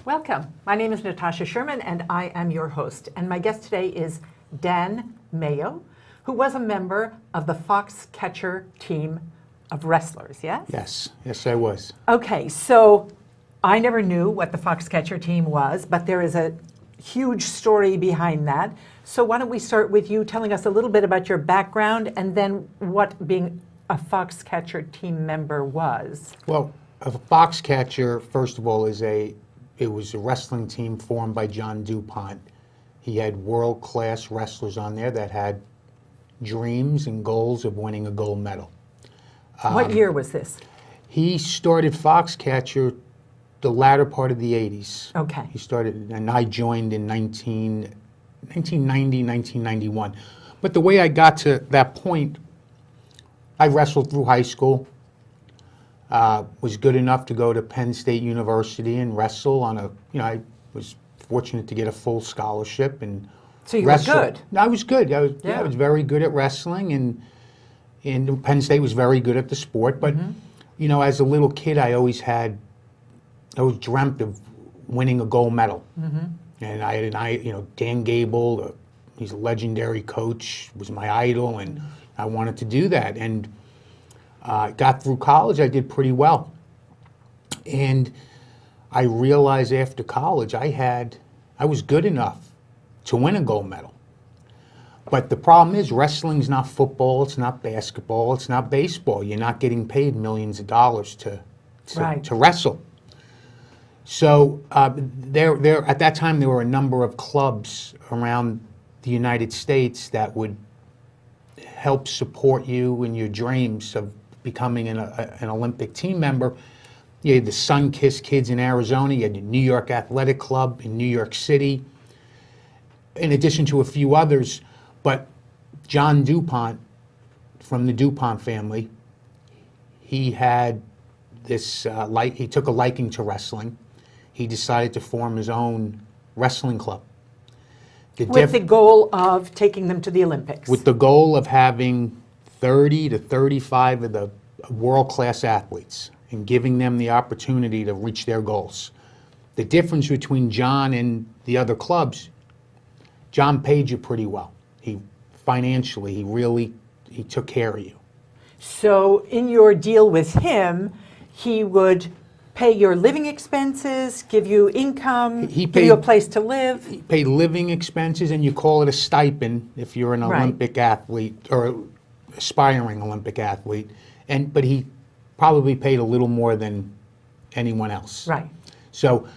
Welcome. My name is Natasha Sherman, and I am your host. And my guest today is Dan Mayo, who was a member of the Foxcatcher team of wrestlers, yes? Yes, I was. Okay, so I never knew what the Foxcatcher team was, but there is a huge story behind that. So why don't we start with you telling us a little bit about your background and then what being a Foxcatcher team member was? Well, a Foxcatcher, first of all, it was a wrestling team formed by John DuPont. He had world-class wrestlers on there that had dreams and goals of winning a gold medal. What year was this? He started Foxcatcher the latter part of the 80s. Okay. He started, and I joined in 1990, 1991. But the way I got to that point, I wrestled through high school, was good enough to go to Penn State University and wrestle on I was fortunate to get a full scholarship and So you wrestle. were good? I was good. I was very good at wrestling, and Penn State was very good at the sport. But, as a little kid, I always dreamt of winning a gold medal. And Dan Gable, he's a legendary coach, was my idol, and I wanted to do that. And got through college, I did pretty well. And I realized after college I was good enough to win a gold medal. But the problem is wrestling's not football, it's not basketball, it's not baseball. You're not getting paid millions of dollars to wrestle. So there at that time there were a number of clubs around the United States that would help support you in your dreams of becoming an Olympic team member. You had the Sun-Kissed Kids in Arizona, you had the New York Athletic Club in New York City, in addition to a few others. But John DuPont, from the DuPont family, he had this, he took a liking to wrestling. He decided to form his own wrestling club. With the goal of taking them to the Olympics. With the goal of having 30 to 35 of the world-class athletes and giving them the opportunity to reach their goals. The difference between John and the other clubs, John paid you pretty well. Financially, he took care of you. So in your deal with him, he would pay your living expenses, give you income, give you a place to live? He paid living expenses, and you call it a stipend if you're an Olympic athlete or aspiring Olympic athlete. But he probably paid a little more than anyone else. Right. So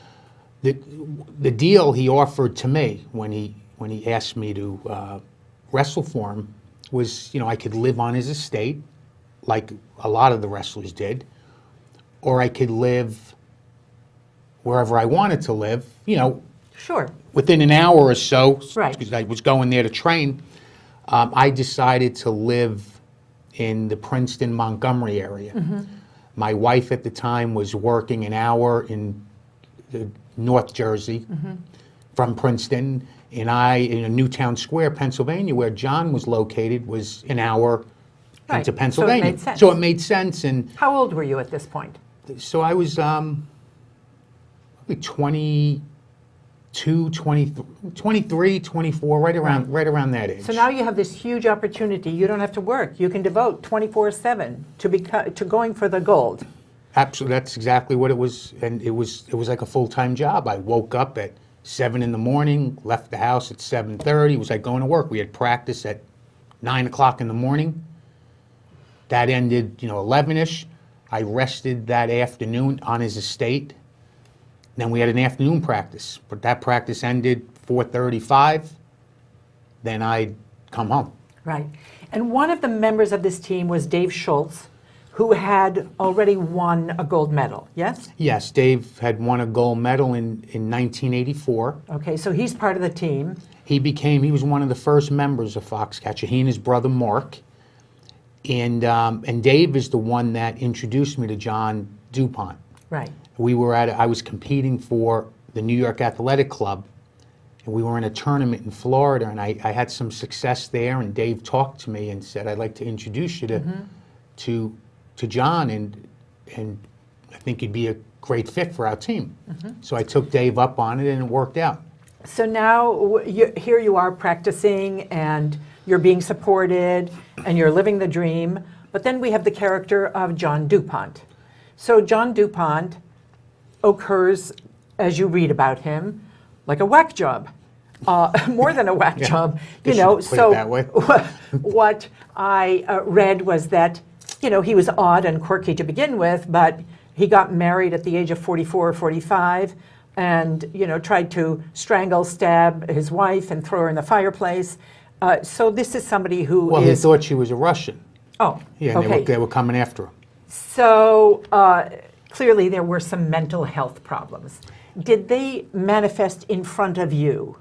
the deal he offered to me when he asked me to wrestle for him was, I could live on his estate like a lot of the wrestlers did, or I could live wherever I wanted to live, Sure. within an hour or so, Right. because I was going there to train. I decided to live in the Princeton, Montgomery area. My wife at the time was working an hour in North Jersey from Princeton, and I, in Newtown Square, Pennsylvania, where John was located, was an hour into Pennsylvania. So it made sense. So it made sense. And How old were you at this point? so I was probably 22, 23, 24, right around that age. So now you have this huge opportunity. You don't have to work. You can devote 24/7 to going for the gold. Absolutely, that's exactly what it was, and it was like a full-time job. I woke up at 7 in the morning, left the house at 7:30. It was like going to work. We had practice at 9 o'clock in the morning. That ended, 11-ish. I rested that afternoon on his estate. Then we had an afternoon practice, but that practice ended 4:35. Then I'd come home. Right. And one of the members of this team was Dave Schultz, who had already won a gold medal, yes? Yes, Dave had won a gold medal in 1984. Okay, so he's part of the team. He was one of the first members of Foxcatcher, he and his brother Mark. And Dave is the one that introduced me to John DuPont. Right. I was competing for the New York Athletic Club, and we were in a tournament in Florida, and I had some success there, and Dave talked to me and said, I'd like to introduce you to John, and I think you'd be a great fit for our team. So I took Dave up on it, and it worked out. So now here you are practicing, and you're being supported, and you're living the dream. But then we have the character of John DuPont. So John DuPont occurs, as you read about him, like a whack job. More than a whack job, you know. So what I read was that, you know, he was odd and quirky to begin with, but he got married at the age of 44 or 45, and, you know, tried to strangle, stab his wife and throw her in the fireplace. So this is somebody who Well, he thought she was a Russian. Oh, Yeah, and okay. they were coming after him. So clearly there were some mental health problems. Did they manifest in front of you?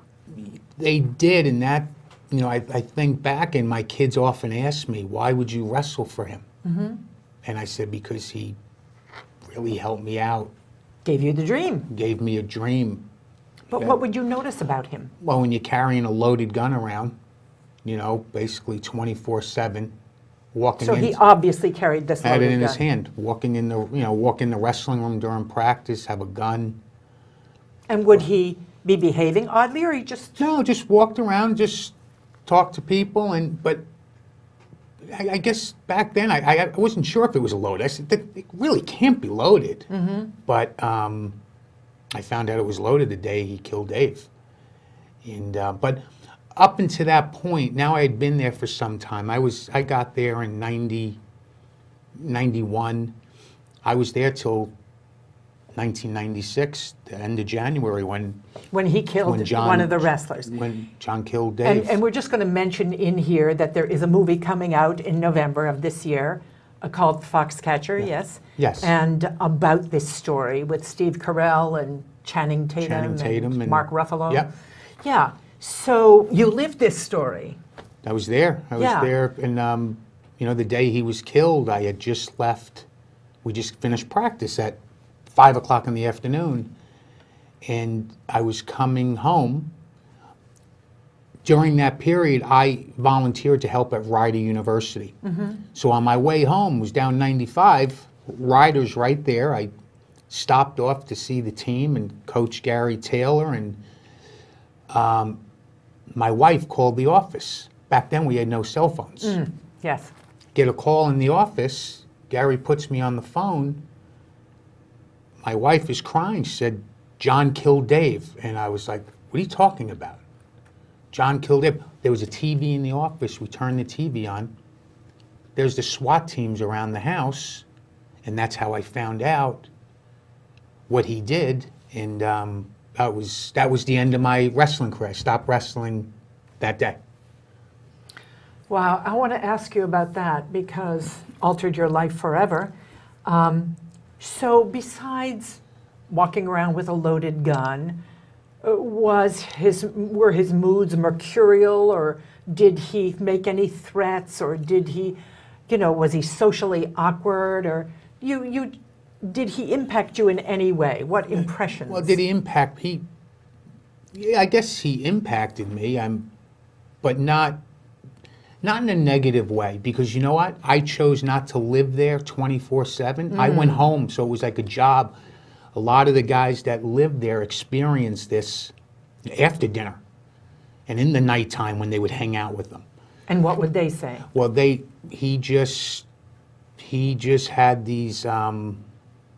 They did, and that, you know, I think back, and my kids often ask me, why would you wrestle for him? And I said, because he really helped me out. Gave you the dream. Gave me a dream. But what would you notice about him? Well, when you're carrying a loaded gun around, you know, basically 24/7, walking So in, he obviously carried this had loaded it in gun. his hand, walk in the wrestling room during practice, have a gun. And would he be behaving oddly, or he just... No, just walked around, just talked to people, but I guess back then I wasn't sure if it was a load. I said, it really can't be loaded. But I found out it was loaded the day he killed Dave. And but up until that point, now I had been there for some time. I got there in 91. I was there till 1996, the end of January, when When he killed one of the wrestlers. When John killed Dave. And we're just going to mention in here that there is a movie coming out in November of this year called Foxcatcher, yes? Yes. And about this story with Steve Carell and Channing Tatum and Mark Ruffalo. Yep. Yeah. So you lived this story. I was there. I was there, and you know, the day he was killed, I had just left. We just finished practice at 5 o'clock in the afternoon, and I was coming home. During that period, I volunteered to help at Rider University. So on my way home, was down 95, Rider's right there. I stopped off to see the team and Coach Gary Taylor, and my wife called the office. Back then, we had no cell phones. Yes. Get a call in the office. Gary puts me on the phone. My wife is crying. She said, John killed Dave. And I was like, what are you talking about? John killed Dave. There was a TV in the office. We turned the TV on. There's the SWAT teams around the house. And that's how I found out what he did. And that was the end of my wrestling career. I stopped wrestling that day. Wow, I want to ask you about that because altered your life forever. So besides walking around with a loaded gun, were his moods mercurial, or did he make any threats, or did he, you know, was he socially awkward, or did he impact you in any way? What impressions? Well, did he impact? Yeah, I guess he impacted me. But not in a negative way, because you know what? I chose not to live there 24/7. I went home, so it was like a job. A lot of the guys that lived there experienced this after dinner and in the nighttime when they would hang out with them. And what would they say? Well, he just had these,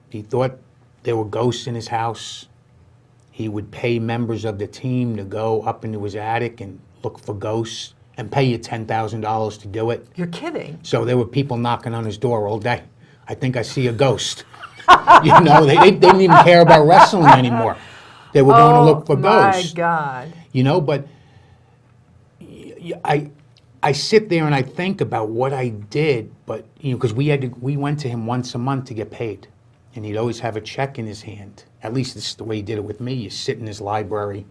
he thought there were ghosts in his house. He would pay members of the team to go up into his attic and look for ghosts and pay you $10,000 to do it. You're kidding. So there were people knocking on his door all day. I think I see a ghost. You know, they didn't even care about wrestling anymore. They were going to look for ghosts. Oh, my God. You know, but I sit there and I think about what I did, but, you know, because we went to him once a month to get paid. And he'd always have a check in his hand. At least this is the way he did it with me. You sit in his library,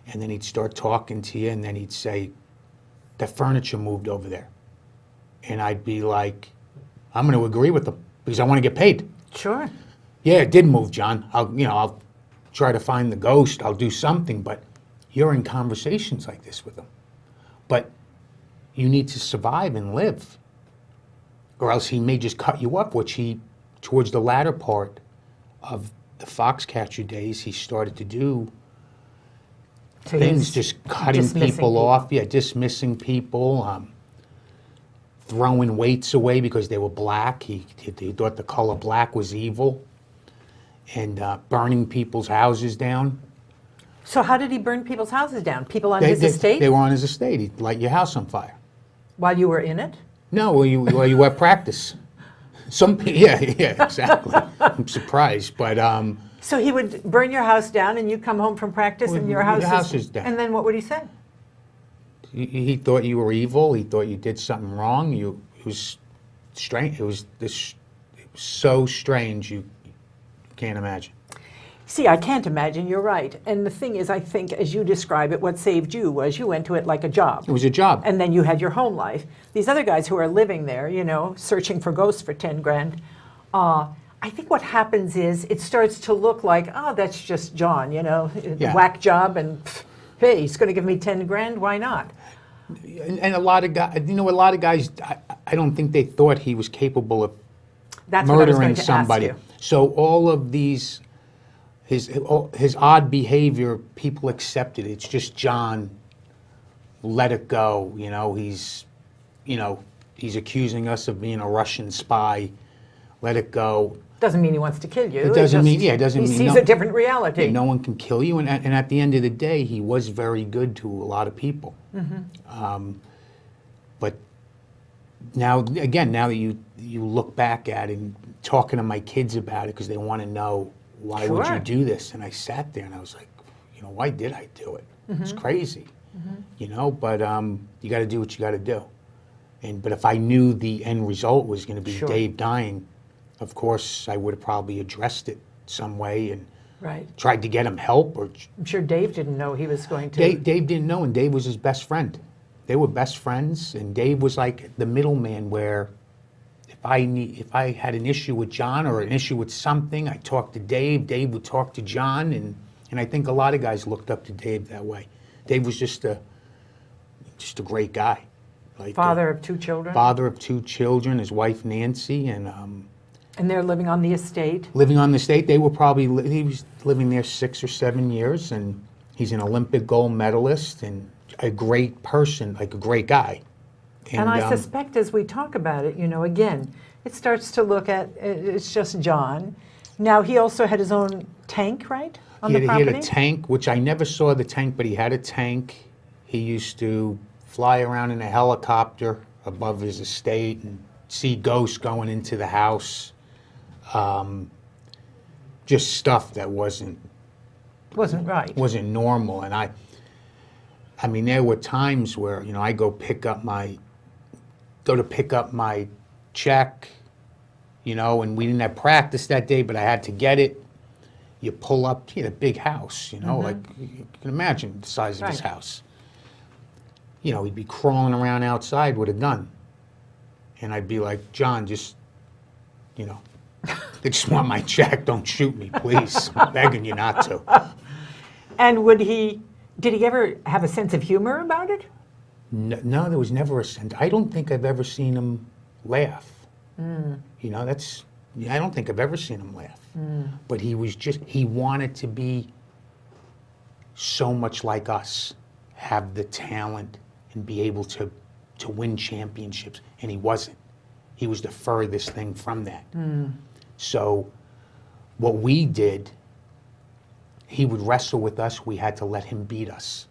and then he'd start talking to you, and then he'd say, the furniture moved over there. And I'd be like, I'm going to agree with him because I want to get paid. Sure. Yeah, it did move, John. I'll try to find the ghost. I'll do something. But you're in conversations like this with him. But you need to survive and live, or else he may just cut you up, which he, towards the latter part of the Foxcatcher days, he started to do So things, he's just cutting dismissing people off, dismissing people, throwing weights away because they were black. He thought the color black was evil, and burning people's houses down. So how did he burn people's houses down? People on his estate? They were on his estate. He'd light your house on fire. While you were in it? No, while you were at practice. Yeah, exactly. I'm surprised, but So he would burn your house down, and you'd come home from practice, and your house is down. And then what would he say? he thought you were evil. He thought you did something wrong. It was strange. It was so strange you can't imagine. See, I can't imagine, you're right. And the thing is, I think, as you describe it, what saved you was you went to it like a job. It was a job. And then you had your home life. These other guys who are living there, searching for ghosts for 10 grand, I think what happens is it starts to look like, oh, that's just John, whack job, and hey, he's going to give me 10 grand, why not? And a lot of guys, I don't think they thought he was capable of That's what I was murdering going to somebody. ask you. So all of these, his odd behavior, people accepted. It's just John. Let it go. He's accusing us of being a Russian spy. Let it go. Doesn't mean he wants to kill you. It doesn't mean. He sees a different reality. No one can kill you, and at the end of the day, he was very good to a lot of people. Mm-hmm. But now that you look back at it, and talking to my kids about it because they want to know why would you do this, and I sat there and I was like, why did I do it? Mm-hmm. It's crazy, But you got to do what you got to do. But if I knew the end result was going to be Dave dying, of course I would have probably addressed it some way and tried to get him help. Or I'm sure Dave didn't know he was going to. Dave didn't know, and Dave was his best friend. They were best friends, and Dave was like the middleman where if I had an issue with John or an issue with something, I talked to Dave. Dave would talk to John, and I think a lot of guys looked up to Dave that way. Dave was just a great guy. Father of 2 children. Father of 2 children, his wife Nancy, and they're living on the estate. Living on the estate, he was living there 6 or 7 years, and he's an Olympic gold medalist and a great person, like a great guy. And I suspect as we talk about it, again, it starts to look at, it's just John. Now, he also had his own tank, right, on the property? He had a tank, which I never saw the tank, but he had a tank. He used to fly around in a helicopter above his estate and see ghosts going into the house. Just stuff that wasn't right. Wasn't normal. And I mean, there were times where, I go to pick up my check, and we didn't have practice that day, but I had to get it. You pull up, he had a big house, like you can imagine the size of his house. He'd be crawling around outside with a gun. And I'd be like, John, just, they just want my check. Don't shoot me, please. I'm begging you not to. And did he ever have a sense of humor about it? No, there was never a sense. I don't think I've ever seen him laugh. I don't think I've ever seen him laugh. But he wanted to be so much like us, have the talent and be able to win championships, and he wasn't. He was the furthest thing from that. So what we did, he would wrestle with us, we had to let him beat us.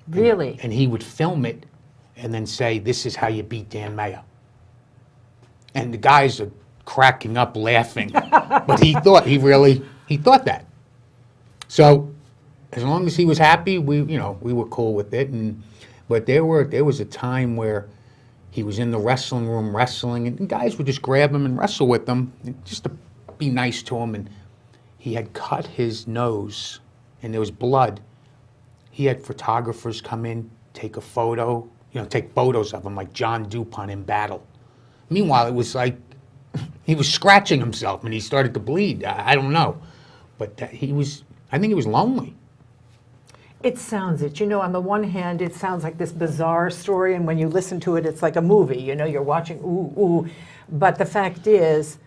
Really? And he would film it and then say, this is how you beat Dan Mayo. And the guys are cracking up laughing, but he thought that. So as long as he was happy, we were cool with it. But there was a time where he was in the wrestling room wrestling, and guys would just grab him and wrestle with him, just to be nice to him. And he had cut his nose, and there was blood. He had photographers come in, take a photo, take photos of him, like John DuPont in battle. Meanwhile, it was like he was scratching himself, and he started to bleed. I don't know, but I think he was lonely. It sounds it. On the one hand, it sounds like this bizarre story, and when you listen to it, it's like a movie. You're watching, ooh, ooh. But the fact is,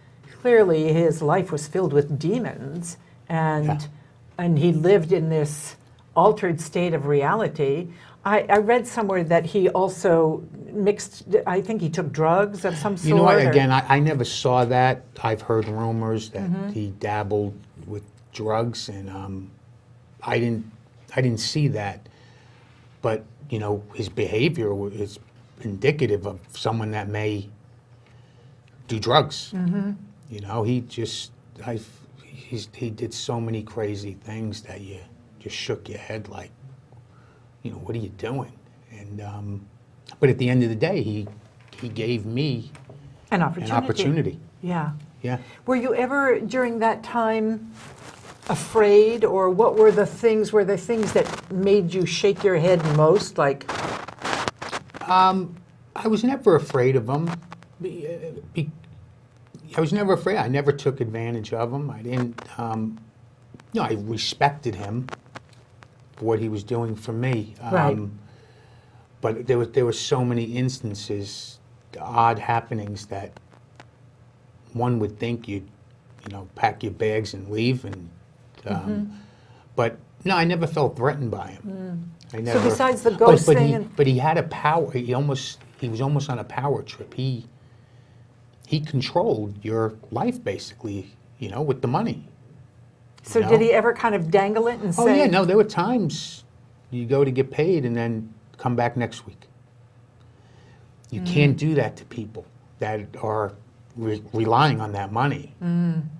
clearly his life was filled with demons, and he lived in this altered state of reality. I read somewhere that he also mixed, I think he took drugs of some sort. You know what, or- again, I never saw that. I've heard rumors that he dabbled with drugs, and I didn't see that. But, you know, his behavior is indicative of someone that may do drugs. You know, he did so many crazy things that you just shook your head like, you know, what are you doing? And but at the end of the day, he gave me An opportunity. an opportunity. Yeah. Yeah. Were you ever during that time afraid, or what were the things that made you shake your head most? Like, I was never afraid of him. I was never afraid. I never took advantage of him. I didn't. You know, I respected him for what he was doing for me. Right. But there were so many instances, odd happenings that one would think you'd, you know, pack your bags and leave. And but no, I never felt threatened by him. I never, so besides the ghost but thing, but he had a power. He was almost on a power trip. He controlled your life basically, you know, with the money. so you did know? he ever kind of dangle it and Oh say, yeah, no, there were times you go to get paid and then come back next week. You can't do that to people that are relying on that money.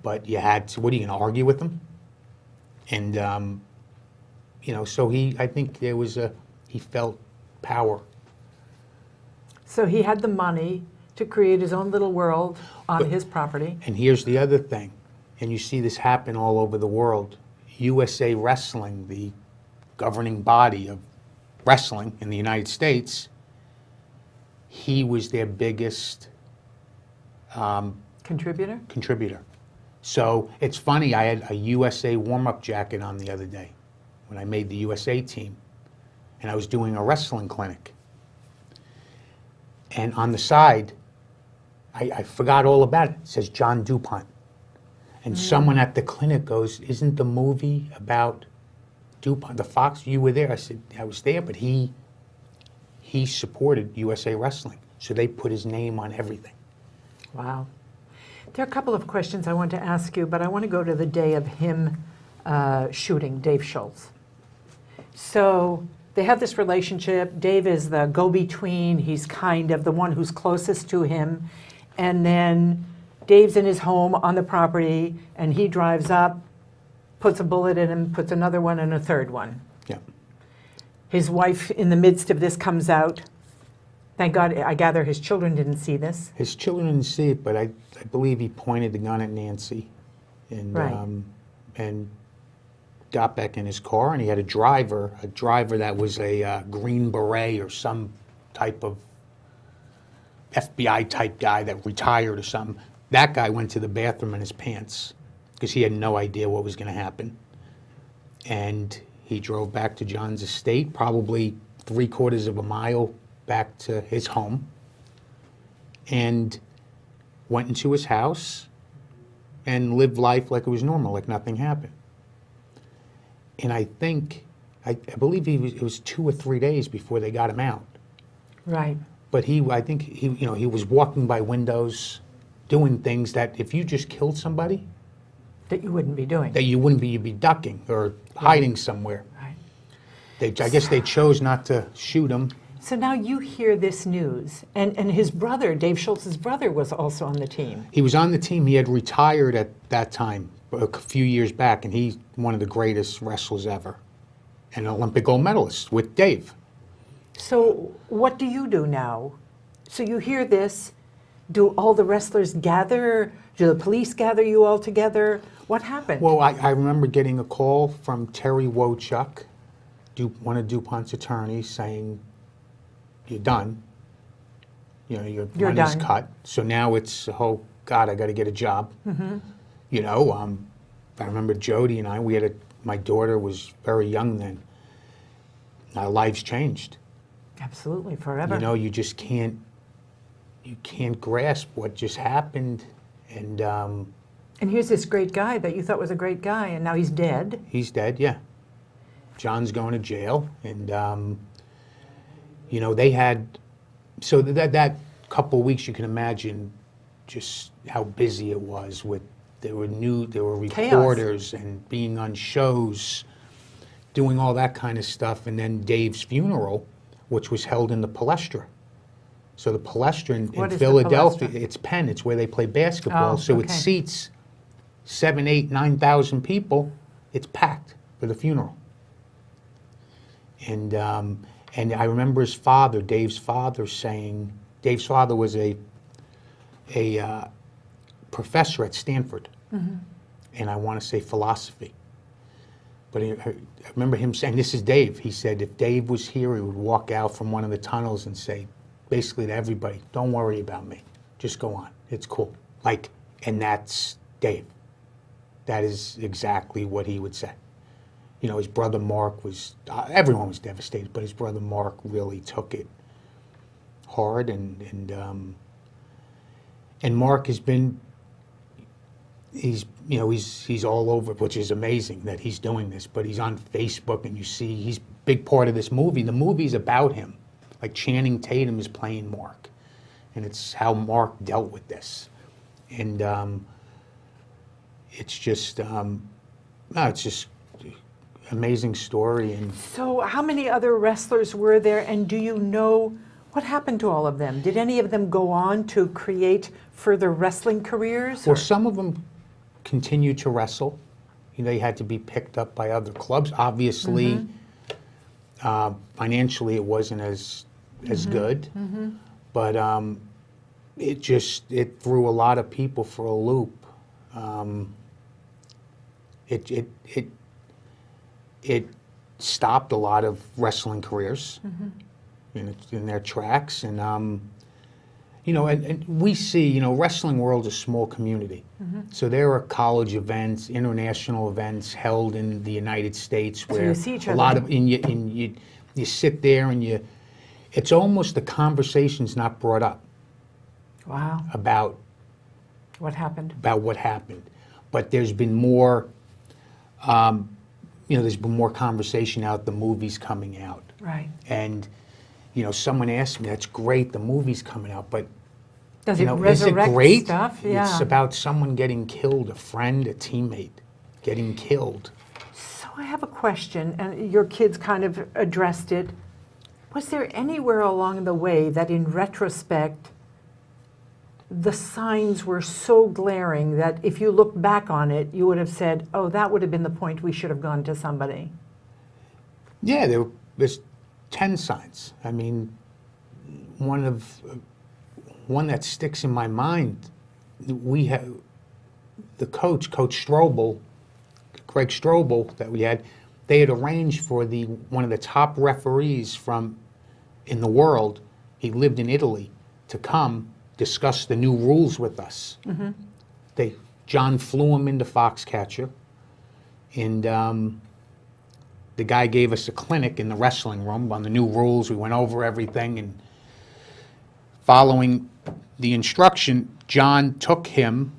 But you had to. What are you going to argue with them? And you know, so I think he felt power. So he had the money to create his own little world on his property. And here's the other thing, and you see this happen all over the world. USA Wrestling, the governing body of wrestling in the United States, he was their biggest Contributor? contributor. So it's funny, I had a USA warm-up jacket on the other day when I made the USA team, and I was doing a wrestling clinic. And on the side, I forgot all about it. It says John DuPont. And someone at the clinic goes, "Isn't the movie about DuPont, the Fox? You were there." I said, "I was there, but he supported USA Wrestling." So they put his name on everything. Wow. There are a couple of questions I want to ask you, but I want to go to the day of him shooting Dave Schultz. So they have this relationship. Dave is the go-between. He's kind of the one who's closest to him. And then Dave's in his home on the property, and he drives up, puts a bullet in him, puts another one and a third one. Yeah. His wife, in the midst of this, comes out. Thank God, I gather his children didn't see this. His children didn't see it, but I believe he pointed the gun at Nancy, and Right. And got back in his car, and he had a driver that was a Green Beret or some type of FBI type guy that retired or something. That guy went to the bathroom in his pants because he had no idea what was going to happen. And he drove back to John's estate, probably 3/4 of a mile back to his home, and went into his house and lived life like it was normal, like nothing happened. And I believe it was 2 or 3 days before they got him out. Right. But I think he was walking by windows, doing things that if you just killed somebody, That you wouldn't be doing. that you'd be ducking or hiding somewhere. Right. I guess they chose not to shoot him. So now you hear this news, and his brother, Dave Schultz's brother, was also on the team. He was on the team. He had retired at that time, a few years back, and he's one of the greatest wrestlers ever, an Olympic gold medalist with Dave. So what do you do now? So you hear this. Do all the wrestlers gather? Do the police gather you all together? What happened? Well, I remember getting a call from Terry Wochuk, one of DuPont's attorneys, saying, "You're done. You know, your You're money's done. cut." So now it's, oh God, I got to get a job. You know, I remember Jody and my daughter was very young then. Our lives changed. Absolutely, forever. You know, you can't grasp what just happened, And here's this great guy that you thought was a great guy, and now he's dead. he's dead, yeah. John's going to jail, and you know, they had, so that couple of weeks, you can imagine just how busy it was with, there were Chaos. reporters and being on shows, doing all that kind of stuff, and then Dave's funeral, which was held in the Palestra. So the Palestra in What is the Philadelphia, Palestra? it's Penn, it's where they play basketball, Oh, so it okay. seats 7, 8, 9,000 people. It's packed for the funeral. And I remember his father, Dave's father, saying, Dave's father was a professor at Stanford, and I want to say philosophy. But I remember him saying, this is Dave, he said if Dave was here, he would walk out from one of the tunnels and say, basically to everybody, don't worry about me, just go on, it's cool. Like, and that's Dave. That is exactly what he would say. You know, his brother Mark was, everyone was devastated, but his brother Mark really took it hard, and Mark has been, he's all over, which is amazing that he's doing this, but he's on Facebook, and you see he's a big part of this movie. The movie's about him. Like Channing Tatum is playing Mark, and it's how Mark dealt with this. And it's just, it's just amazing story. And So how many other wrestlers were there, and do you know what happened to all of them? Did any of them go on to create further wrestling careers? well, or- some of them continued to wrestle. You know, they had to be picked up by other clubs. Obviously, financially, it wasn't as good, but it threw a lot of people for a loop. It stopped a lot of wrestling careers in their tracks, and you know, and we see, you know, wrestling world's a small community, so there are college events, international events held in the United States where you see each a other. lot of you sit there and it's almost the conversation's not brought up Wow, about what happened? what happened, but there's been more. You know, there's been more conversation out. The movie's coming out, Right. and you know, someone asked me, "That's great, the movie's coming out, but Does you it know, is it resurrect great? stuff? Yeah. It's about someone getting killed, a friend, a teammate, getting killed." So I have a question, and your kids kind of addressed it. Was there anywhere along the way that in retrospect, the signs were so glaring that if you look back on it, you would have said, oh, that would have been the point we should have gone to somebody? Yeah, there's 10 signs. I mean, one that sticks in my mind. We have the coach, Coach Strobel, Greg Strobel, that we had. They had arranged for one of the top referees in the world. He lived in Italy, to come discuss the new rules with us. John flew him into Foxcatcher, and the guy gave us a clinic in the wrestling room on the new rules. We went over everything, and following the instruction, John took him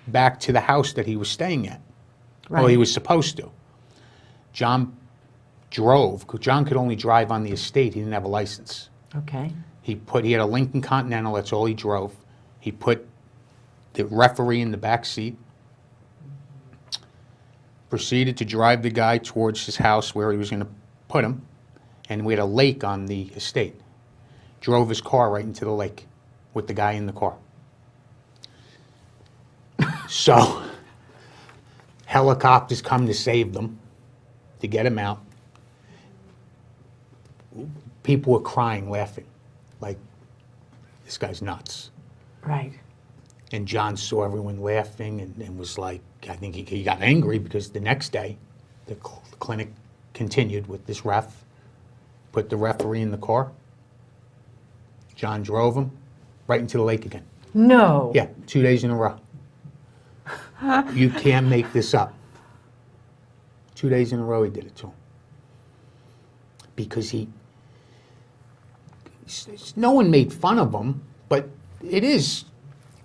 back to the house that he was staying at. Well, he was supposed to. John drove, 'cause John could only drive on the estate. He didn't have a license. Okay. He had a Lincoln Continental, that's all he drove. He put the referee in the back seat, proceeded to drive the guy towards his house where he was going to put him, and we had a lake on the estate. Drove his car right into the lake with the guy in the car. So, helicopters come to save them, to get him out. People were crying, laughing, like, this guy's nuts. Right. And John saw everyone laughing and was like, I think he got angry, because the next day, the clinic continued with this ref, put the referee in the car. John drove him right into the lake again. No. Yeah, 2 days in a row. You can't make this up. 2 days in a row he did it to him. Because no one made fun of him, but it is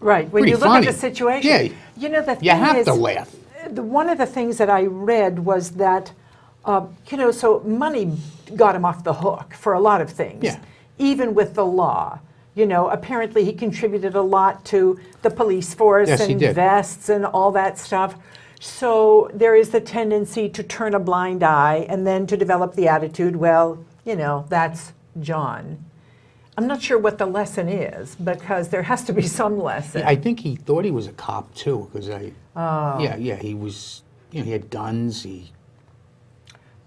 Right. When Pretty you look funny. at the situation, Yeah. you know, the thing You have is, to laugh. one of the things that I read was that, so money got him off the hook for a lot of things, Yeah. even with the law. Apparently he contributed a lot to the police force Yes, he and did. vests and all that stuff. So there is the tendency to turn a blind eye and then to develop the attitude, well, that's John. I'm not sure what the lesson is, because there has to be some lesson. I think he thought he was a cop too, because he was, he had guns,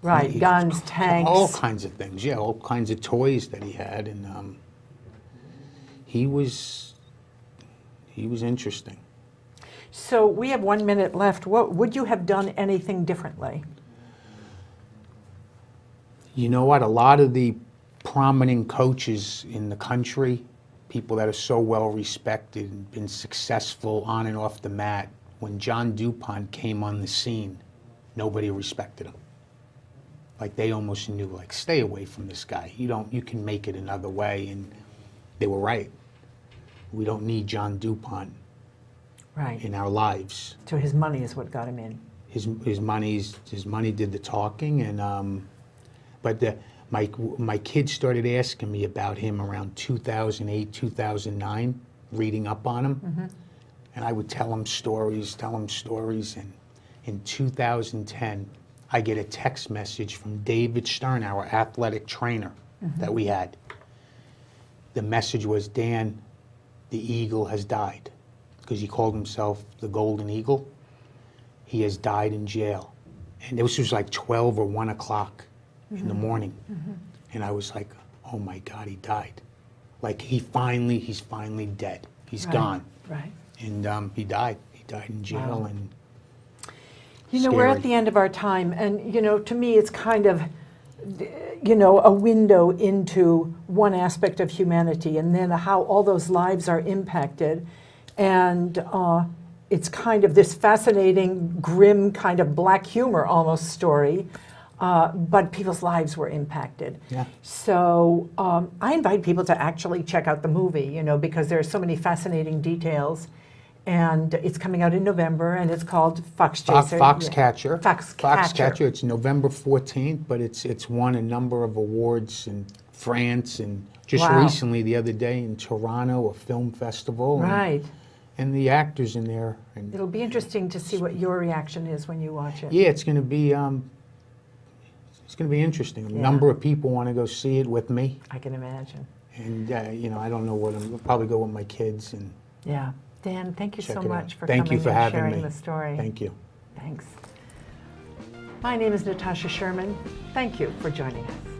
Right, guns, tanks. all kinds of things, all kinds of toys that he had, and he was interesting. So we have 1 minute left. What would you have done anything differently? You know what? A lot of the prominent coaches in the country, people that are so well respected and been successful on and off the mat, when John DuPont came on the scene, nobody respected him. Like they almost knew, like, stay away from this guy. You can make it another way, and they were right. We don't need John DuPont in our lives. So his money is what got him in. His money did the talking, and but my kids started asking me about him around 2008, 2009, reading up on him, and I would tell them stories, and in 2010, I get a text message from David Stern, our athletic trainer that we had. The message was, Dan, the eagle has died, because he called himself the Golden Eagle. He has died in jail. And this was like 12 or 1 o'clock in the morning. And I was like, oh my God, he died. Like he's finally dead. He's gone. Right. And he died. He died in jail. Wow. And we're at the end of our time, and to me it's kind of a window into one aspect of humanity, and then how all those lives are impacted. And it's kind of this fascinating, grim, kind of black humor almost story, but people's lives were impacted. Yeah. So I invite people to actually check out the movie, because there are so many fascinating details. And it's coming out in November, and it's called Foxcatcher. Foxcatcher. Foxcatcher. It's November 14th, but it's won a number of awards in France and just recently, the other day, in Toronto, a film festival. Right. And the actors in there. And It'll be interesting to see what your reaction is when you watch it. yeah, it's going to be interesting. A number of people want to go see it with me, I can imagine. and I don't know what I'll probably go with my kids and Yeah. Dan, thank you check so it out. much for Thank coming you for and having sharing me. the story. Thank you. Thanks. My name is Natasha Sherman. Thank you for joining us.